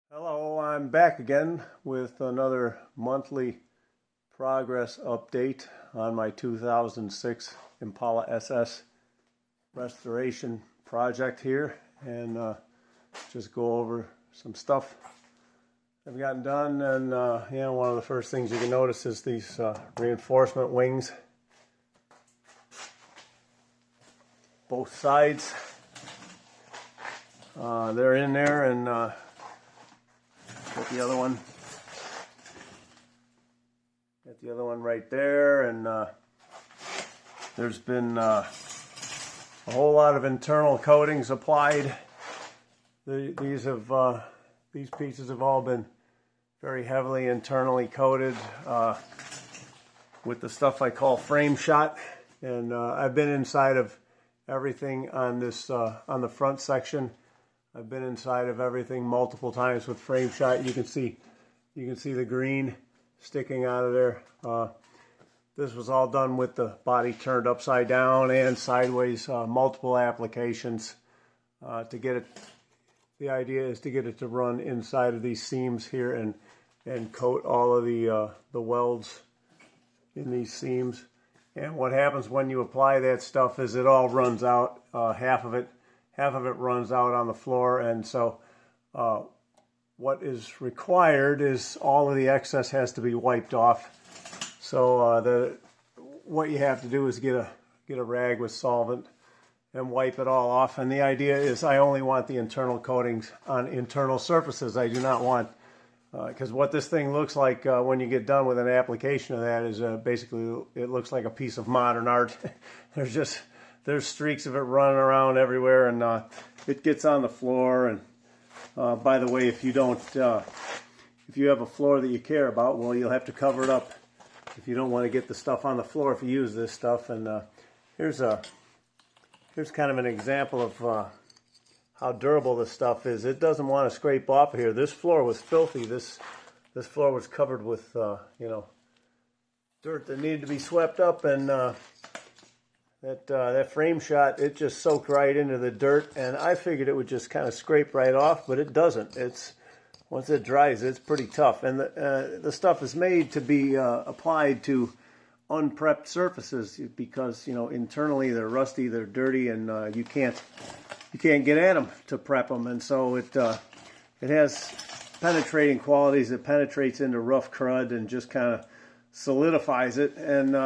Hello, I'm back again with another monthly progress update on my 2006 Impala SS restoration project here, and just go over some stuff I've gotten done. And one of the first things you can notice is these reinforcement wings, both sides. They're in there, and got the other one right there, and there's been a whole lot of internal coatings applied. These pieces have all been very heavily internally coated with the stuff I call frame shot, and I've been inside of everything on this on the front section. I've been inside of everything multiple times with frame shot. You can see the green sticking out of there. This was all done with the body turned upside down and sideways, multiple applications to get it. The idea is to get it to run inside of these seams here and coat all of the welds in these seams. And what happens when you apply that stuff is it all runs out. Half of it runs out on the floor, and so what is required is all of the excess has to be wiped off. So what you have to do is get a rag with solvent and wipe it all off. And the idea is I only want the internal coatings on internal surfaces. I do not want, because what this thing looks like when you get done with an application of that is basically it looks like a piece of modern art. There's streaks of it running around everywhere, and it gets on the floor. And by the way, if you have a floor that you care about, well, you'll have to cover it up if you don't want to get the stuff on the floor if you use this stuff. And here's kind of an example of how durable this stuff is. It doesn't want to scrape off of here. This floor was filthy. This floor was covered with dirt that needed to be swept up, and that frame shot, it just soaked right into the dirt, and I figured it would just kind of scrape right off, but it doesn't. Once it dries, it's pretty tough, and the stuff is made to be applied to unprepped surfaces because internally they're rusty, they're dirty, and you can't get at them to prep them, and so it has penetrating qualities. It penetrates into rough crud and just kind of solidifies it, and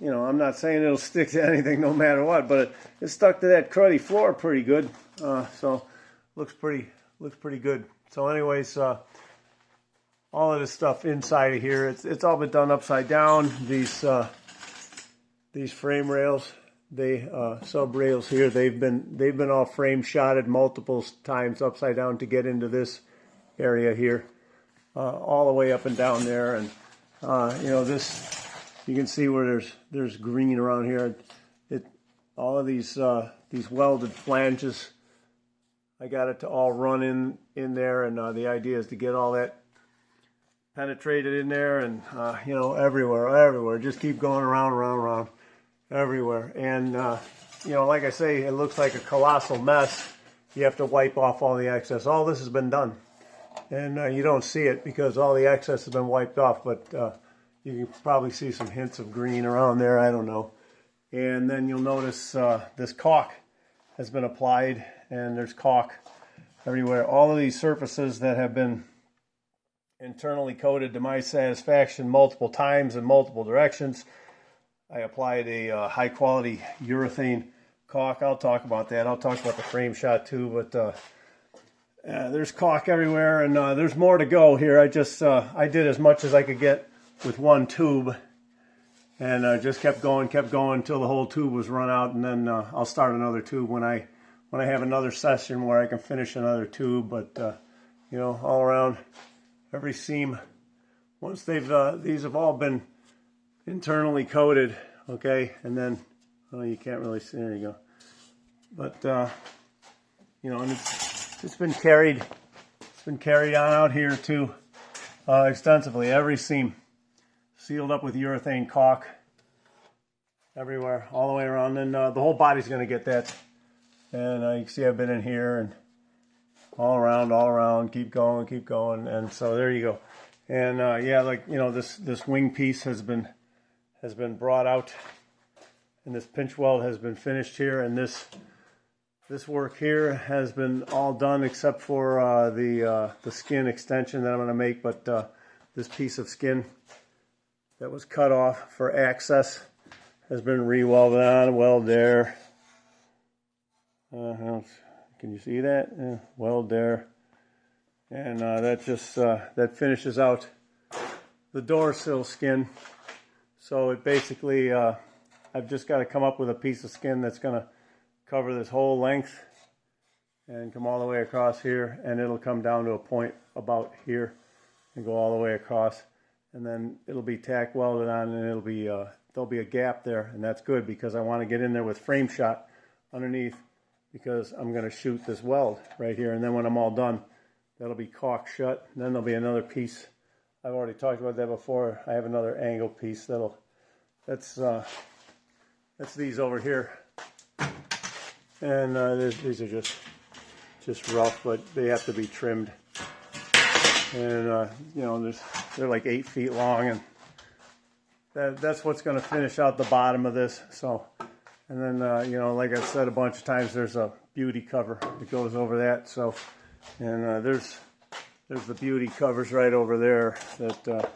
I'm not saying it'll stick to anything no matter what, but it stuck to that cruddy floor pretty good. So looks pretty good. So anyways, all of this stuff inside of here, it's all been done upside down. These frame rails, sub rails here, they've been all frame shotted multiple times upside down to get into this area here, all the way up and down there, and this. You can see where there's green around here. All of these welded flanges, I got it to all run in there, and the idea is to get all that penetrated in there, and everywhere. Just keep going around, everywhere. And like I say, it looks like a colossal mess. You have to wipe off all the excess. All this has been done, and you don't see it because all the excess has been wiped off, but you can probably see some hints of green around there. I don't know. And then you'll notice this caulk has been applied, and there's caulk everywhere. All of these surfaces that have been internally coated to my satisfaction multiple times in multiple directions, I applied a high-quality urethane caulk. I'll talk about that. I'll talk about the frame shot too, but there's caulk everywhere, and there's more to go here. I did as much as I could get with one tube, and just kept going until the whole tube was run out, and then I'll start another tube when I have another session where I can finish another tube. But all around every seam, once these have all been internally coated, okay, and then you can't really see, there you go, but and it's been carried on out here too, extensively. Every seam sealed up with urethane caulk everywhere, all the way around, and the whole body's going to get that. And you can see I've been in here, and all around, keep going, and so there you go. And yeah, like, you know, this wing piece has been brought out, and this pinch weld has been finished here, and this work here has been all done except for the skin extension that I'm going to make. But this piece of skin that was cut off for access has been re-welded on. Weld there. Can you see that? Yeah, weld there. And that just that finishes out the door sill skin. So it basically, I've just got to come up with a piece of skin that's going to cover this whole length and come all the way across here, and it'll come down to a point about here and go all the way across, and then it'll be tack welded on, and it'll be there'll be a gap there, and that's good because I want to get in there with frame shot underneath, because I'm going to shoot this weld right here, and then when I'm all done, that'll be caulked shut. And then there'll be another piece. I've already talked about that before. I have another angle piece that's these over here, and these are just rough, but they have to be trimmed. And you know, they're like 8 feet long, and that's what's going to finish out the bottom of this. So, and then you know, like I said a bunch of times, there's a beauty cover that goes over that. So, and there's the beauty covers right over there that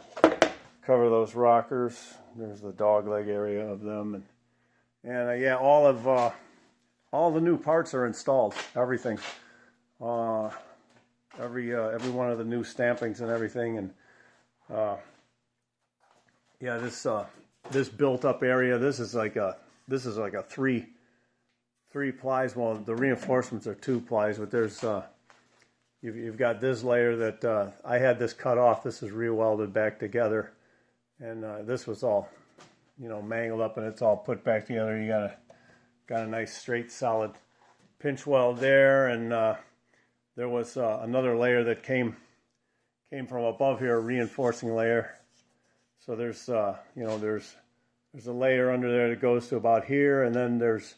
cover those rockers. There's the dog leg area of them, and yeah, all the new parts are installed. Everything, every one of the new stampings and everything, and yeah, this built up area. This is like a 3 plies. Well, the reinforcements are 2 plies, but there's you've got this layer that I had this cut off. This is re-welded back together, and this was all, you know, mangled up, and it's all put back together. You got a nice straight solid pinch weld there, and there was another layer that came from above here, a reinforcing layer. So there's you know, there's a layer under there that goes to about here, and then there's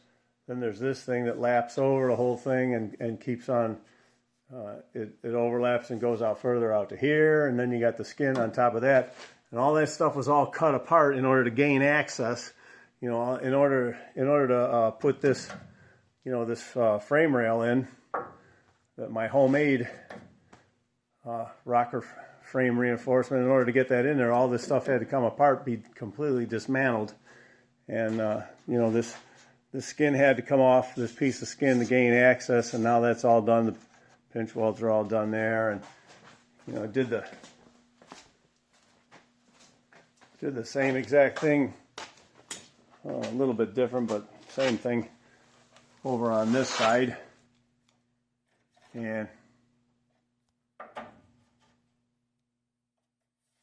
this thing that laps over the whole thing and keeps on. It overlaps and goes out further out to here, and then you got the skin on top of that, and all that stuff was all cut apart in order to gain access. You know, in order to put this, you know, this frame rail in, that my homemade rocker frame reinforcement. In order to get that in there, all this stuff had to come apart, be completely dismantled, and you know, this skin had to come off, this piece of skin, to gain access, and now that's all done. The pinch welds are all done there, and you know, did the same exact thing, a little bit different, but same thing over on this side. And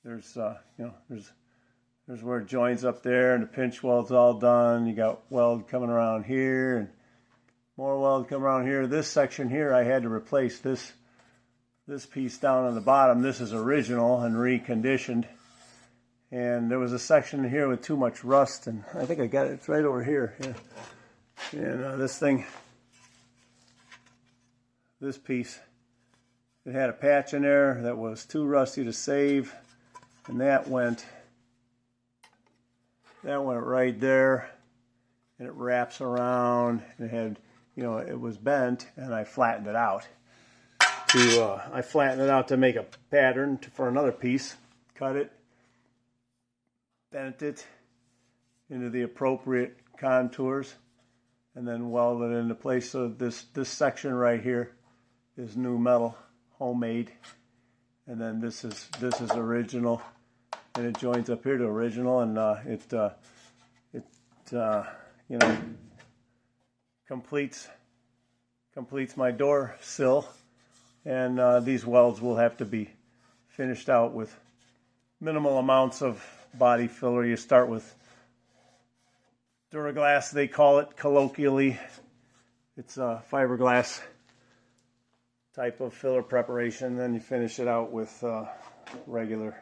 there's you know, there's where it joins up there, and the pinch weld's all done. You got weld coming around here, and more weld coming around here. This section here, I had to replace this piece down on the bottom. This is original and reconditioned, and there was a section here with too much rust, and I think I got it. It's right over here. Yeah. And this thing, this piece, it had a patch in there that was too rusty to save, and that went right there, and it wraps around, and it had, you know, it was bent, and I flattened it out to make a pattern for another piece. Cut it, bent it into the appropriate contours, and then welded it into place. So this section right here is new metal, homemade, and then this is original, and it joins up here to original, and it you know, completes my door sill. And these welds will have to be finished out with minimal amounts of body filler. You start with Duraglass, they call it colloquially. It's a fiberglass type of filler preparation. Then you finish it out with regular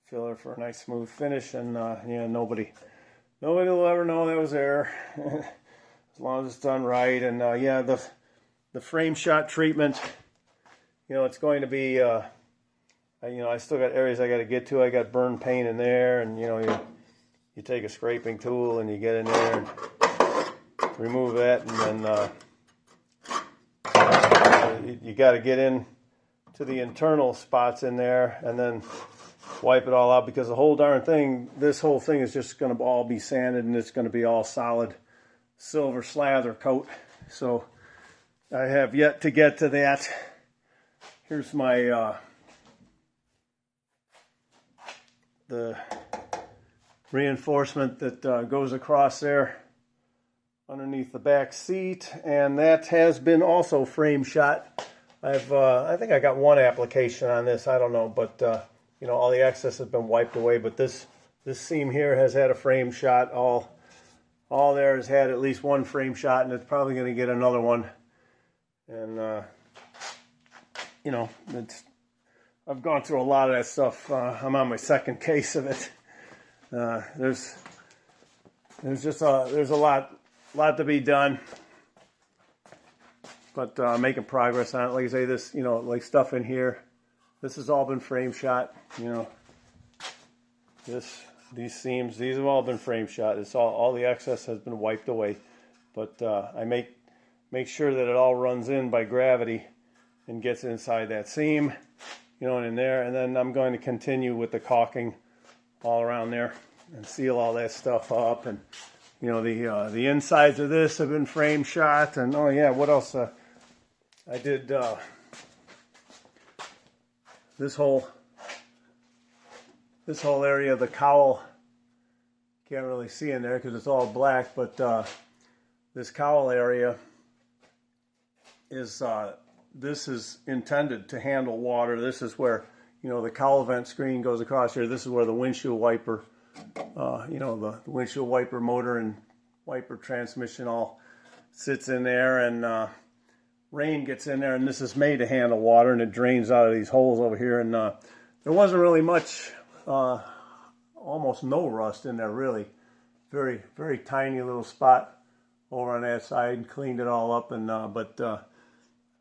filler for a nice smooth finish. And yeah, nobody will ever know that was there as long as it's done right. And yeah, the frame shot treatment you know, it's going to be, you know, I still got areas I got to get to. I got burned paint in there, and you know, you take a scraping tool and you get in there and remove that, and then you got to get in to the internal spots in there and then wipe it all out, because the whole darn thing, this whole thing is just going to all be sanded, and it's going to be all solid silver slather coat. So I have yet to get to that. Here's my the reinforcement that goes across there underneath the back seat, and that has been also frame shot. I think I got one application on this, I don't know, but you know, all the excess has been wiped away. But this seam here has had a frame shot. All there has had at least one frame shot, and it's probably going to get another one. And you know, I've gone through a lot of that stuff. I'm on my second case of it. There's a lot to be done, but making progress on it. Like I say, this, you know, like stuff in here, this has all been frame shot. You know, these seams, these have all been frame shot. It's all the excess has been wiped away, but I make sure that it all runs in by gravity and gets inside that seam, you know, and in there. And then I'm going to continue with the caulking all around there and seal all that stuff up. And you know, the insides of this have been frame shot. And oh yeah, what else? I did this whole area of the cowl. Can't really see in there because it's all black, but this cowl area is this is intended to handle water. This is where, you know, the cowl vent screen goes across here. This is where the windshield wiper, you know, the windshield wiper motor and wiper transmission all sits in there, and rain gets in there, and this is made to handle water, and it drains out of these holes over here. And there wasn't really much, almost no rust in there, really. Very, very tiny little spot over on that side, and cleaned it all up. And but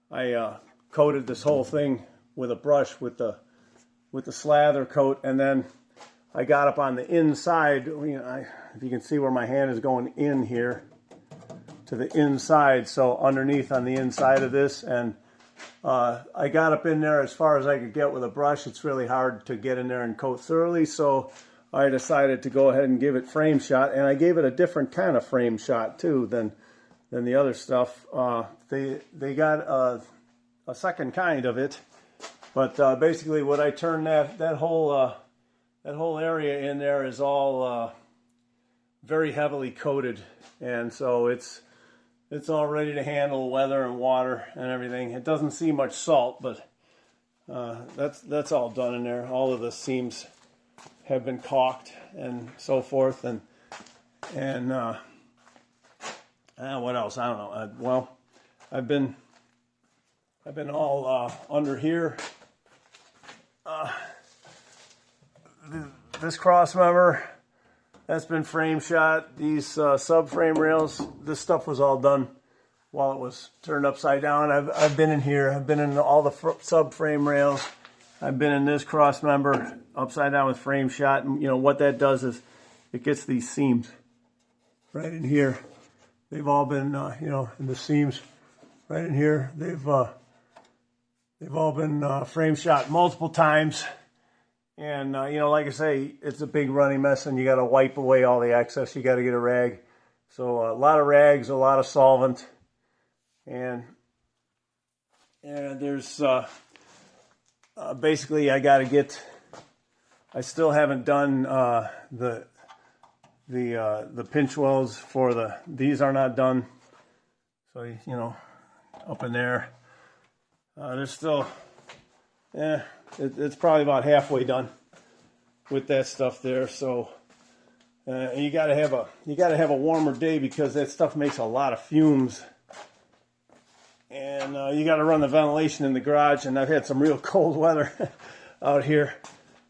I coated this whole thing with a brush with the slather coat, and then I got up on the inside. You know, if you can see where my hand is going in here to the inside, so underneath on the inside of this, and I got up in there as far as I could get with a brush. It's really hard to get in there and coat thoroughly, so I decided to go ahead and give it frame shot, and I gave it a different kind of frame shot too than the other stuff. They got a second kind of it, but basically what I turned that whole area in there is all very heavily coated, and so it's all ready to handle weather and water and everything. It doesn't see much salt, but that's all done in there. All of the seams have been caulked and so forth, and what else? I don't know. Well, I've been all under here. This cross member, that's been frame shot. These subframe rails, this stuff was all done while it was turned upside down. I've been in here. I've been in all the subframe rails. I've been in this cross member upside down with frame shot. And you know what that does is it gets these seams right in here. They've all been, you know, in the seams right in here. They've all been frame shot multiple times. And, you know, like I say, it's a big running mess, and you got to wipe away all the excess. You got to get a rag. So a lot of rags, a lot of solvent. And there's basically I I still haven't done the pinch welds for these are not done. So, you know, up in there, there's still, it's probably about halfway done with that stuff there. So you got to have a warmer day, because that stuff makes a lot of fumes, and you got to run the ventilation in the garage. And I've had some real cold weather out here.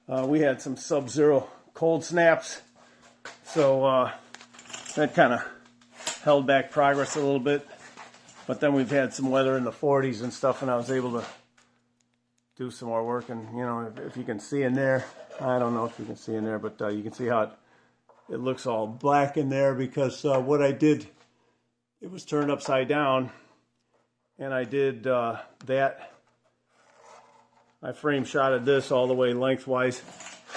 We had some sub-zero cold snaps, so that kind of held back progress a little bit. But then we've had some weather in the 40s and stuff, and I was able do some more work. And you know, if you can see in there, I don't know if you can see in there, but you can see how it looks all black in there because what I did, it was turned upside down, and I did that. I frame shotted this all the way lengthwise,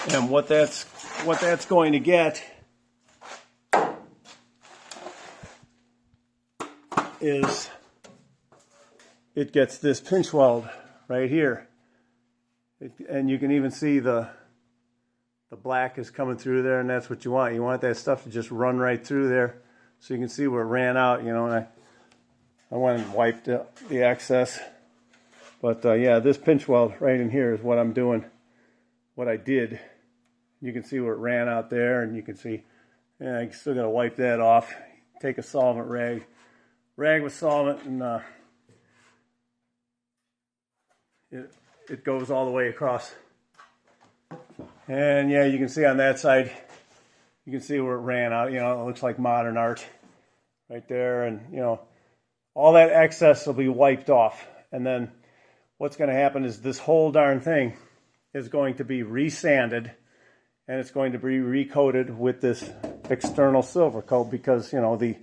and what that's going to get is it gets this pinch weld right here, and you can even see the black is coming through there, and that's what you want. You want that stuff to just run right through there, so you can see where it ran out. You know, and I went and wiped the excess. But yeah, this pinch weld right in here is what I'm doing, what I did. You can see where it ran out there, and you can see, yeah, I still got to wipe that off. Take a solvent rag with solvent, and it goes all the way across. And yeah, you can see on that side, you can see where it ran out. You know, it looks like modern art right there, and you know, all that excess will be wiped off, and then what's going to happen is this whole darn thing is going to be resanded, and it's going to be recoated with this external silver coat because, you know, the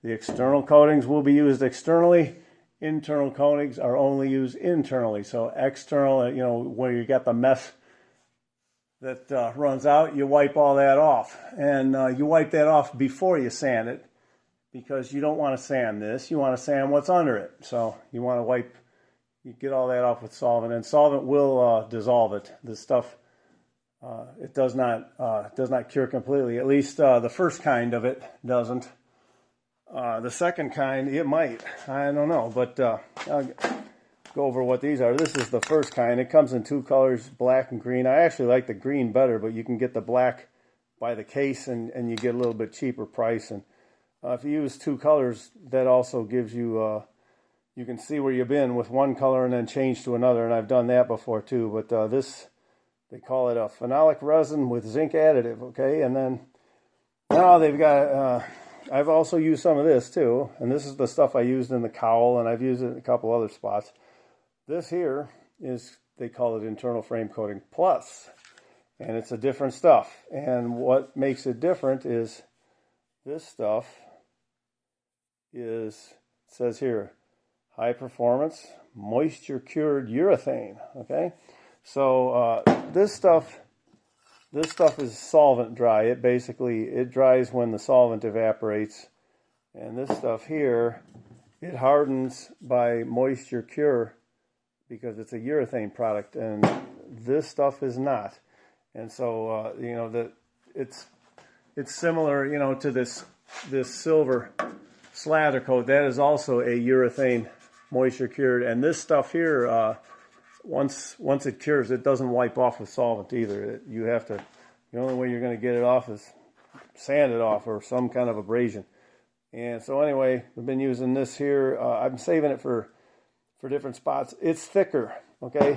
external coatings will be used externally. Internal coatings are only used internally. So external, you know, where you got the mess that runs out, you wipe all that off. And you wipe that off before you sand it because you don't want to sand this. You want to sand what's under it. So you want to wipe. You get all that off with solvent, and solvent will dissolve it. This stuff, it does not cure completely. At least the first kind of it doesn't. The second kind, it might. I don't know, but I'll go over what these are. This is the first kind. It comes in two colors, black and green. I actually like the green better, but you can get the black by the case, and you get a little bit cheaper price. And if you use two colors, that also gives you... you can see where you've been with one color and then change to another, and I've done that before too. But this, they call it a phenolic resin with zinc additive, okay? And then now they've got, I've also used some of this too, and this is the stuff I used in the cowl, and I've used it in a couple other spots. This here is, they call it internal frame coating plus, and it's a different stuff. And what makes it different is this stuff is, it says here, high performance, moisture cured urethane. Okay, so this stuff is solvent dry. It dries when the solvent evaporates, and this stuff here, it hardens by moisture cure because it's a urethane product, and this stuff is not. And so you know that it's similar, you know, to this silver slather coat. That is also a urethane moisture cured, and this stuff here, once it cures, it doesn't wipe off with solvent either. You have to, the only way you're going to get it off is sand it off or some kind of abrasion. And so anyway, I've been using this here. I'm saving it for different spots. It's thicker, okay?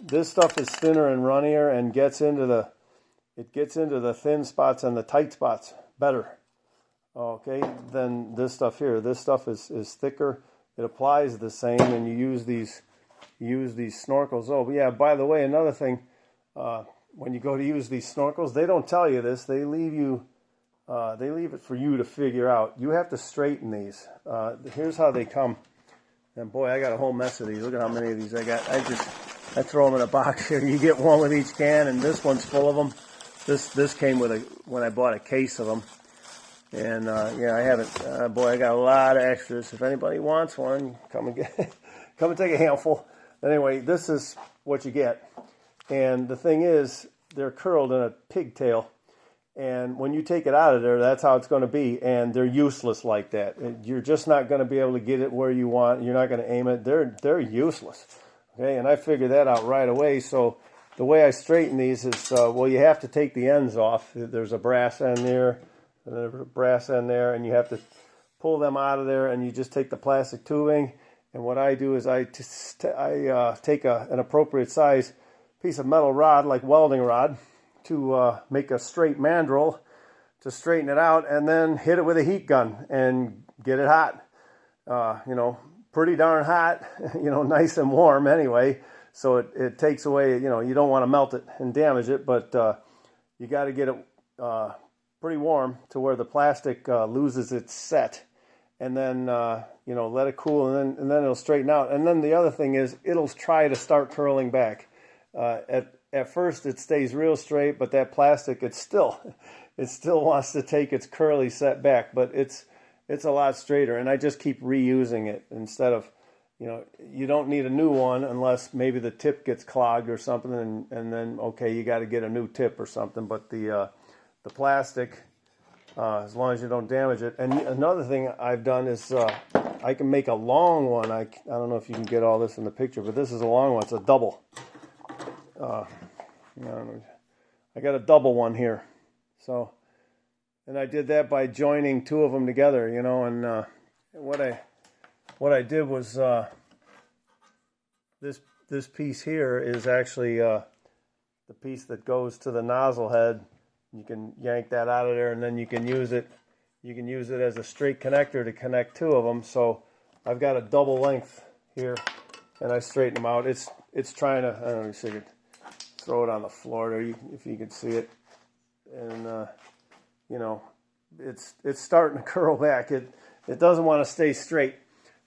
This stuff is thinner and runnier and gets into the thin spots and the tight spots better, okay, than this stuff here. This stuff is thicker. It applies the same, and you use these snorkels. Oh, yeah, by the way, another thing, when you go to use these snorkels, they don't tell you this. They leave it for you to figure out. You have to straighten these. Here's how they come. And boy, I got a whole mess of these. Look at how many of these I got. I throw them in a box here. You get one with each can, and this one's full of them. This came with when I bought a case of them. And yeah, I haven't. Boy, I got a lot of extras. If anybody wants one, come and take a handful. Anyway, this is what you get. And the thing is, they're curled in a pigtail. And when you take it out of there, that's how it's going to be. And they're useless like that. You're just not going to be able to get it where you want. You're not going to aim it. They're useless. Okay, and I figured that out right away. So the way I straighten these is, well, you have to take the ends off. There's a brass end there. There's a brass end there, and you have to pull them out of there, and you just take the plastic tubing. And what I do is I take an appropriate size piece of metal rod, like welding rod, to make a straight mandrel to straighten it out, and then hit it with a heat gun and get it hot. You know, pretty darn hot, you know, nice and warm anyway. So it takes away, you know, you don't want to melt it and damage it, but you got to get it pretty warm to where the plastic loses its set, and then you know, let it cool, and then it'll straighten out. And then the other thing is, it'll try to start curling back. At first it stays real straight, but that plastic, it still wants to take its curly set back, but it's a lot straighter. And I just keep reusing it instead of, you know, you don't need a new one unless maybe the tip gets clogged or something, and then okay, you got to get a new tip or something. But the plastic, as long as you don't damage it. And another thing I've done is I can make a long one. I don't know if you can get all this in the picture, but this is a long one. It's a double. I got a double one here. So, and I did that by joining two of them together, you know. And what I did was this piece here is actually the piece that goes to the nozzle head. You can yank that out of there, and then you can use it. You can use it as a straight connector to connect two of them. So I've got a double length here, and I straighten them out. It's trying to, I don't know, so you could throw it on the floor there, if you can see it. And you know, it's starting to curl back. It doesn't want to stay straight.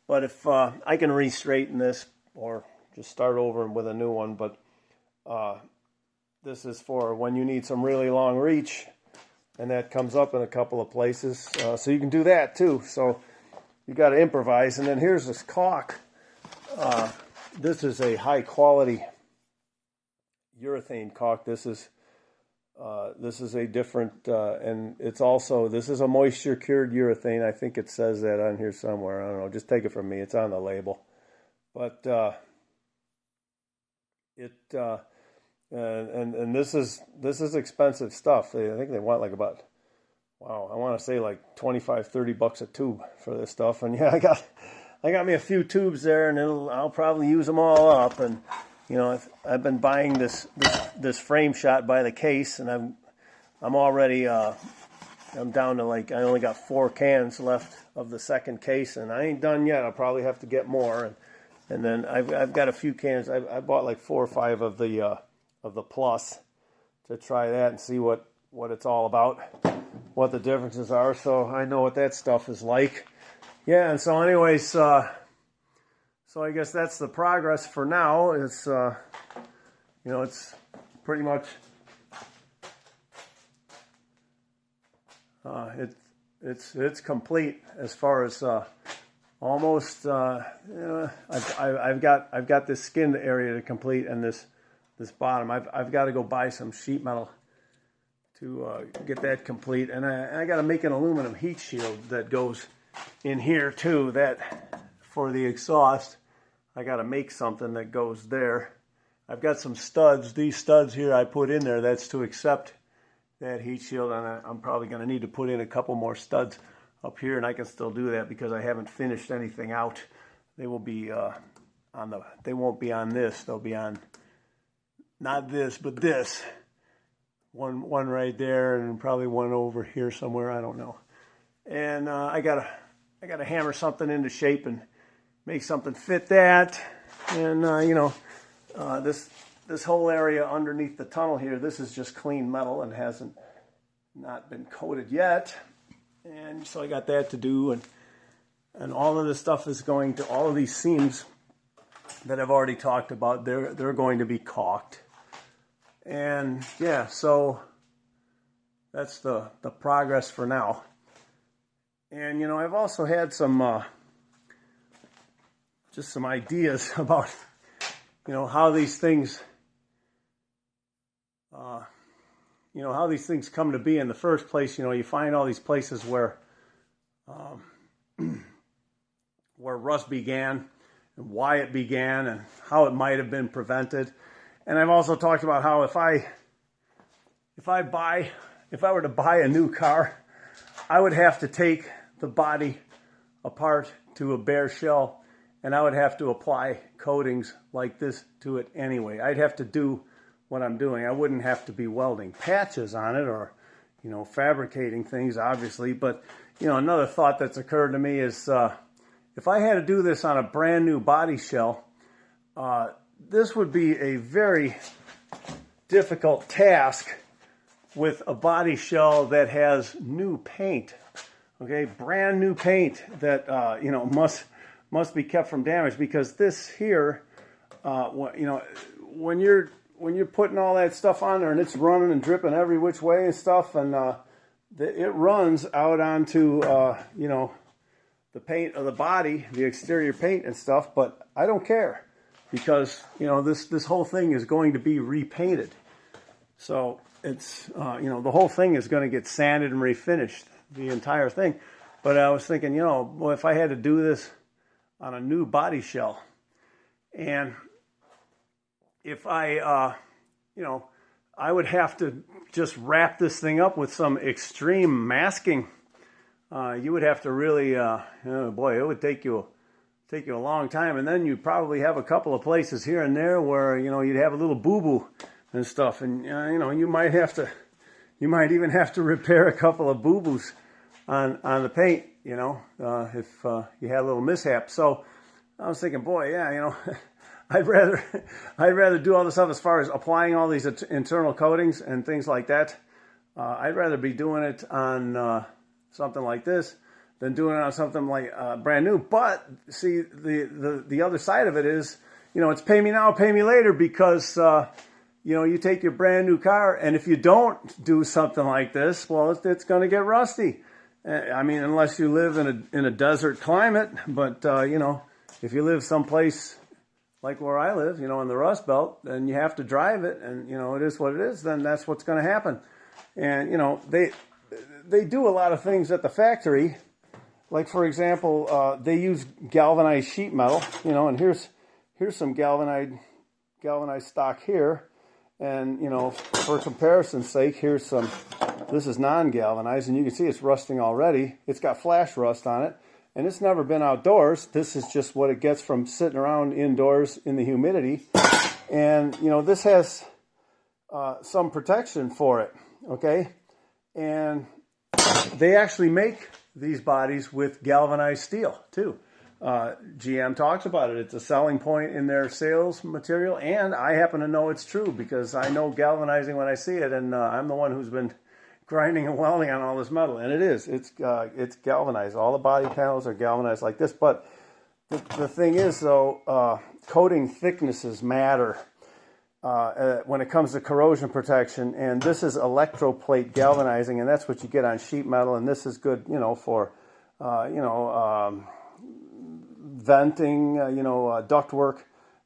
But if I can re-straighten this or just start over with a new one. But this is for when you need some really long reach, and that comes up in a couple of places. So you can do that too. So you got to improvise. And then here's this caulk. This is a high quality urethane caulk. This is a different, and it's also, this is a moisture cured urethane. I think it says that on here somewhere. I don't know. Just take it from me. It's on the label. But and this is expensive stuff. I think they want like about, wow, I want to say like $25-30 a tube for this stuff. And yeah, I got me a few tubes there, and I'll probably use them all up. And you know, I've been buying this frame shot by the case, and I'm already I'm down to, like, I only got 4 cans left of the second case, and I ain't done yet. I'll probably have to get more, and then I've got a few cans. I bought like 4 or 5 of the Plus to try that and see what it's all about, what the differences are, so I know what that stuff is like. Yeah, and so anyways, so I guess that's the progress for now. It's you know, it's pretty much it's complete as far as almost. You know, I've got this skin area to complete, and this bottom. I've got to go buy some sheet metal to get that complete, and I got to make an aluminum heat shield that goes in here too. That for the exhaust, I got to make something that goes there. I've got some studs. These studs here I put in there. That's to accept that heat shield, and I'm probably going to need to put in a couple more studs up here, and I can still do that because I haven't finished anything out. They will be they won't be on this. They'll be on not this, but this. One right there, and probably one over here somewhere. I don't know. And I gotta hammer something into shape and make something fit that. And you know, this whole area underneath the tunnel here, this is just clean metal and hasn't not been coated yet. And so I got that to do, and all of this stuff is going to, all of these seams that I've already talked about, they're going to be caulked. And yeah, so that's the progress for now. And you know, I've also had some just some ideas about, you know, how these things you know, how these things come to be in the first place. You know, you find all these places where where rust began and why it began and how it might have been prevented. And I've also talked about how if I were to buy a new car, I would have to take the body apart to a bare shell, and I would have to apply coatings like this to it anyway. I'd have to do what I'm doing. I wouldn't have to be welding patches on it or, you know, fabricating things, obviously. But, you know, another thought that's occurred to me is if I had to do this on a brand new body shell, this would be a very difficult task with a body shell that has new paint, okay, brand new paint that you know, must be kept from damage, because this here, you know, when you're putting all that stuff on there and it's running and dripping every which way and stuff, and it runs out onto you know, the paint of the body, the exterior paint and stuff. But I don't care, because you know, this whole thing is going to be repainted. So it's you know, the whole thing is going to get sanded and refinished, the entire thing. But I was thinking, you know, well, if I had to do this on a new body shell, and if I you know, I would have to just wrap this thing up with some extreme masking. You would have to really, oh boy, it would take you a long time, and then you'd probably have a couple of places here and there where, you know, you'd have a little boo-boo and stuff, and you know, you might even have to repair a couple of boo-boos on the paint, you know, if you had a little mishap. So I was thinking, boy, yeah, you know, I'd rather do all this stuff as far as applying all these internal coatings and things like that. I'd rather be doing it on something like this than doing it on something like brand new. But see, the other side of it is, you know, it's pay me now, pay me later, because you know, you take your brand new car, and if you don't do something like this, well, it's going to get rusty. I mean, unless you live in a desert climate. But you know, if you live someplace like where I live, you know, in the Rust Belt, and you have to drive it, and you know, it is what it is, then that's what's going to happen. And you know, they do a lot of things at the factory. Like, for example, they use galvanized sheet metal, you know, and here's some galvanized stock here. And, you know, for comparison's sake, here's some, this is non-galvanized, and you can see it's rusting already. It's got flash rust on it, and it's never been outdoors. This is just what it gets from sitting around indoors in the humidity. And, you know, this has some protection for it, okay? And they actually make these bodies with galvanized steel, too. GM talks about it. It's a selling point in their sales material, and I happen to know it's true because I know galvanizing when I see it, and I'm the one who's been grinding and welding on all this metal, and it is. It's galvanized. All the body panels are galvanized like this, but the thing is, though, coating thicknesses matter when it comes to corrosion protection, and this is electroplate galvanizing, and that's what you get on sheet metal, and this is good, you know, for, you know, venting, you know, ductwork,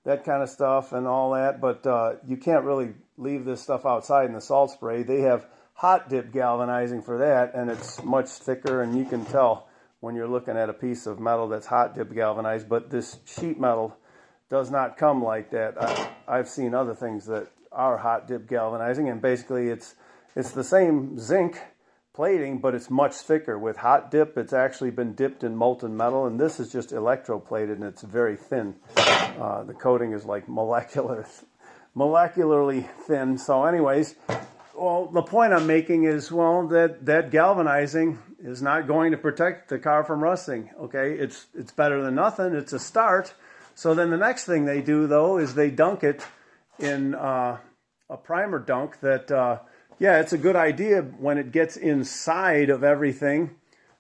that kind of stuff and all that. But you can't really leave this stuff outside in the salt spray. They have hot dip galvanizing for that, and it's much thicker, and you can tell when you're looking at a piece of metal that's hot dip galvanized. But this sheet metal does not come like that. I've seen other things that are hot dip galvanizing, and basically it's the same zinc plating, but it's much thicker. With hot dip, it's actually been dipped in molten metal, and this is just electroplated, and it's very thin. The coating is like molecularly thin. So anyways, well, the point I'm making is, well, that galvanizing is not going to protect the car from rusting, okay? It's better than nothing. It's a start. So then the next thing they do, though, is they dunk it in a primer dunk that, yeah, it's a good idea when it gets inside of everything,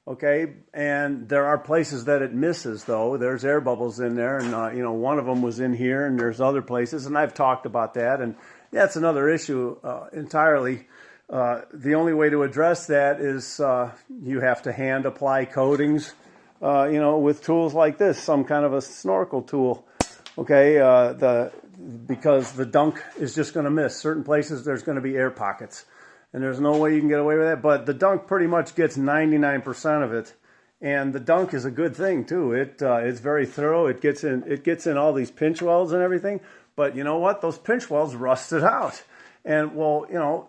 okay? And there are places that it misses, though. There's air bubbles in there, and, you know, one of them was in here, and there's other places, and I've talked about that. And yeah, it's another issue entirely. The only way to address that is you have to hand apply coatings, you know, with tools like this, some kind of a snorkel tool, okay? Because the dunk is just going to miss. Certain places there's going to be air pockets, and there's no way you can get away with that. But the dunk pretty much gets 99% of it, and the dunk is a good thing too. It's very thorough. It gets in all these pinch welds and everything. But you know what? Those pinch welds rusted out, and well, you know,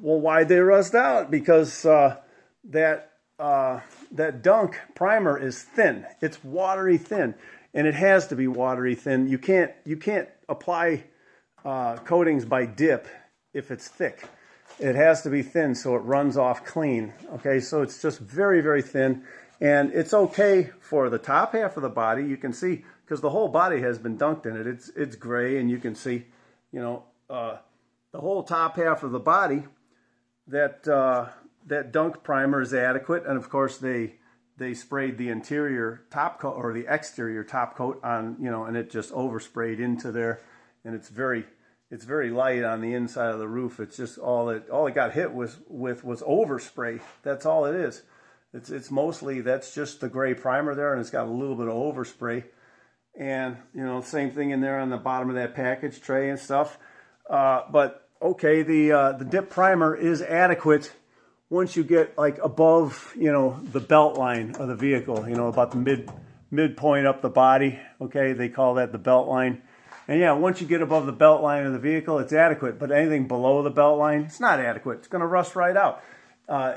why'd they rust out? Because that dunk primer is thin. It's watery thin, and it has to be watery thin. You can't apply coatings by dip if it's thick. It has to be thin so it runs off clean. Okay, so it's just very, very thin, and it's okay for the top half of the body. You can see because the whole body has been dunked in it. It's gray, and you can see, you know, the whole top half of the body. That dunk primer is adequate, and of course they sprayed the interior top coat or the exterior top coat on, you know, and it just oversprayed into there, and it's very light on the inside of the roof. It's just all it got hit was overspray. That's all it is. It's mostly, that's just the gray primer there, and it's got a little bit of overspray. And, you know, same thing in there on the bottom of that package tray and stuff. But okay, the dip primer is adequate once you get like above, you know, the belt line of the vehicle, you know, about the midpoint up the body. Okay, they call that the belt line. And yeah, once you get above the belt line of the vehicle, it's adequate. But anything below the belt line, it's not adequate. It's going to rust right out.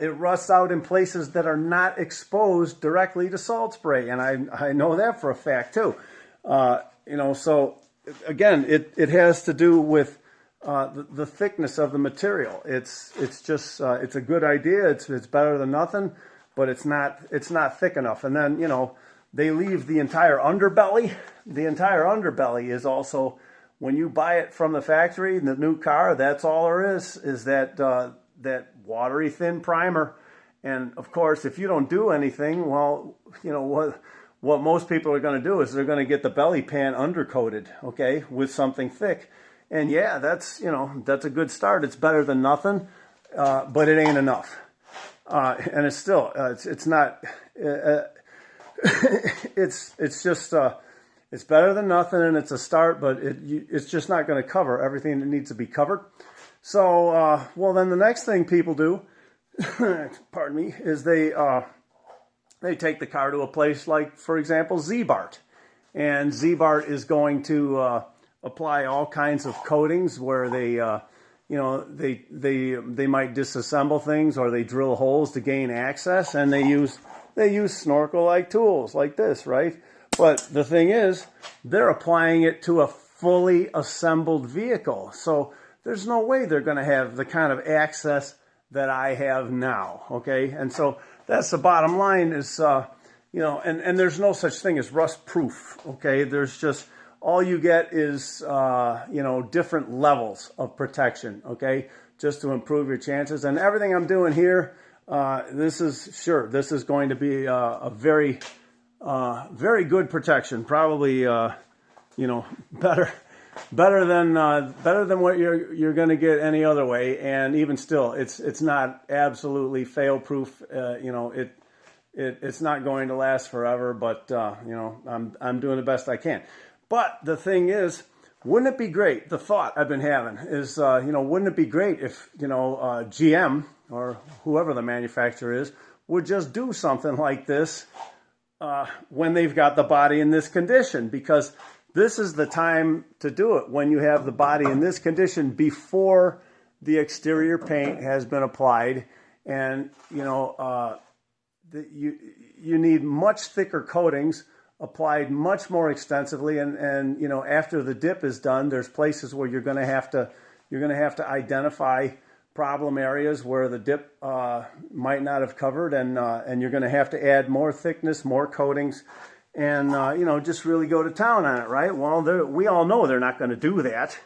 It rusts out in places that are not exposed directly to salt spray, and I know that for a fact too. You know, so again, it has to do with the thickness of the material. It's just it's a good idea. It's better than nothing, but it's not thick enough. And then, you know, they leave the entire underbelly. The entire underbelly is also, when you buy it from the factory, the new car, that's all there is that that watery thin primer. And of course, if you don't do anything, well, you know what most people are going to do is they're going to get the belly pan undercoated, okay, with something thick. And yeah, that's, you know, that's a good start. It's better than nothing, but it ain't enough. And it's still, it's not, it's just, it's better than nothing, and it's a start, but it's just not going to cover everything that needs to be covered. So, well, then the next thing people do, pardon me, is they take the car to a place like, for example, Z-Bart. And Z-Bart is going to apply all kinds of coatings where they, you know, they might disassemble things, or they drill holes to gain access, and they use snorkel-like tools like this, right? But the thing is, they're applying it to a fully assembled vehicle. So there's no way they're going to have the kind of access that I have now, okay? And so that's the bottom line is, you know, and there's no such thing as rust-proof, okay? There's just, all you get is, you know, different levels of protection, okay? Just to improve your chances. And everything I'm doing here, this is going to be a very, very good protection. Probably, you know, better than what you're going to get any other way. And even still, it's not absolutely fail-proof. You know, it's not going to last forever. But you know, I'm doing the best I can. But the thing is, wouldn't it be great? The thought I've been having is, you know, wouldn't it be great if, you know, GM or whoever the manufacturer is would just do something like this when they've got the body in this condition? Because this is the time to do it, when you have the body in this condition before the exterior paint has been applied. And, you know, you need much thicker coatings applied much more extensively. And you know, after the dip is done, there's places where you're going to have to identify problem areas where the dip might not have covered, and you're going to have to add more thickness, more coatings, and you know, just really go to town on it, right? Well, we all know they're not going to do that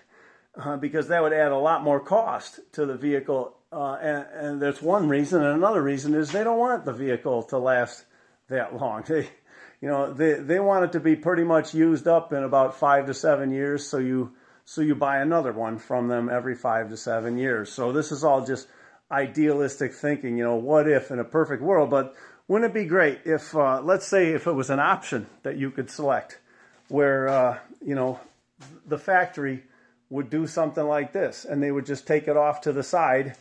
because that would add a lot more cost to the vehicle, and that's one reason. And another reason is they don't want the vehicle to last that long. You know, they want it to be pretty much used up in about 5 to 7 years, so you buy another one from them every 5 to 7 years. So this is all just idealistic thinking, you know, what if in a perfect world. But wouldn't it be great if, let's say, if it was an option that you could select where, you know, the factory would do something like this, and they would just take it off to the side,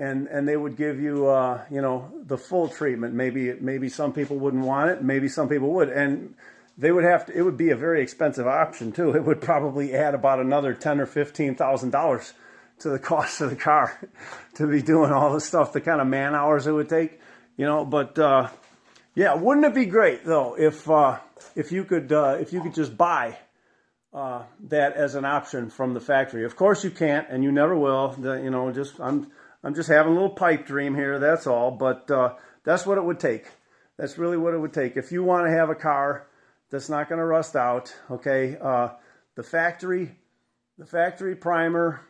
and they would give you, you know, the full treatment. Maybe some people wouldn't want it, maybe some people would, and they would have to. It would be a very expensive option too. It would probably add about another $10,000 or $15,000 to the cost of the car to be doing all this stuff. The kind of man hours it would take, you know. But yeah, wouldn't it be great though if you could just buy that as an option from the factory? Of course you can't, and you never will. You know, I'm just having a little pipe dream here, that's all. But that's what it would take. That's really what it would take. If you want to have a car that's not going to rust out. Okay, the factory primer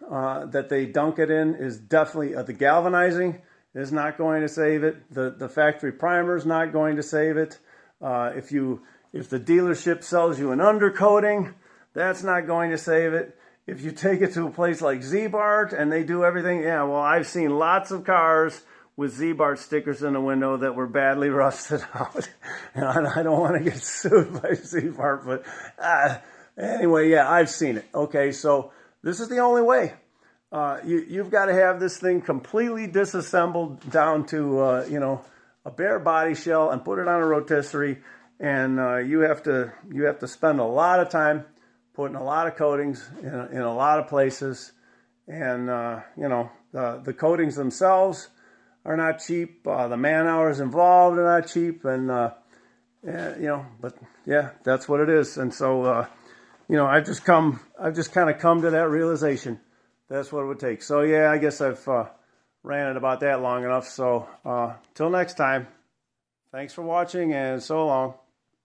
that they dunk it in is definitely the galvanizing is not going to save it. The factory primer is not going to save it. If the dealership sells you an undercoating, that's not going to save it. If you take it to a place like Z-Bart and they do everything, yeah, well, I've seen lots of cars with Z-Bart stickers in the window that were badly rusted out. And I don't want to get sued by Z-Bart, but anyway, yeah, I've seen it. Okay, so this is the only way. You've got to have this thing completely disassembled down to, a bare body shell and put it on a rotisserie. And you have to spend a lot of time putting a lot of coatings in a lot of places. And, the coatings themselves are not cheap. The man hours involved are not cheap. And, but yeah, that's what it is. And so, I've just kind of come to that realization. That's what it would take. So yeah, I guess I've ranted about that long enough. So till next time, thanks for watching and so long.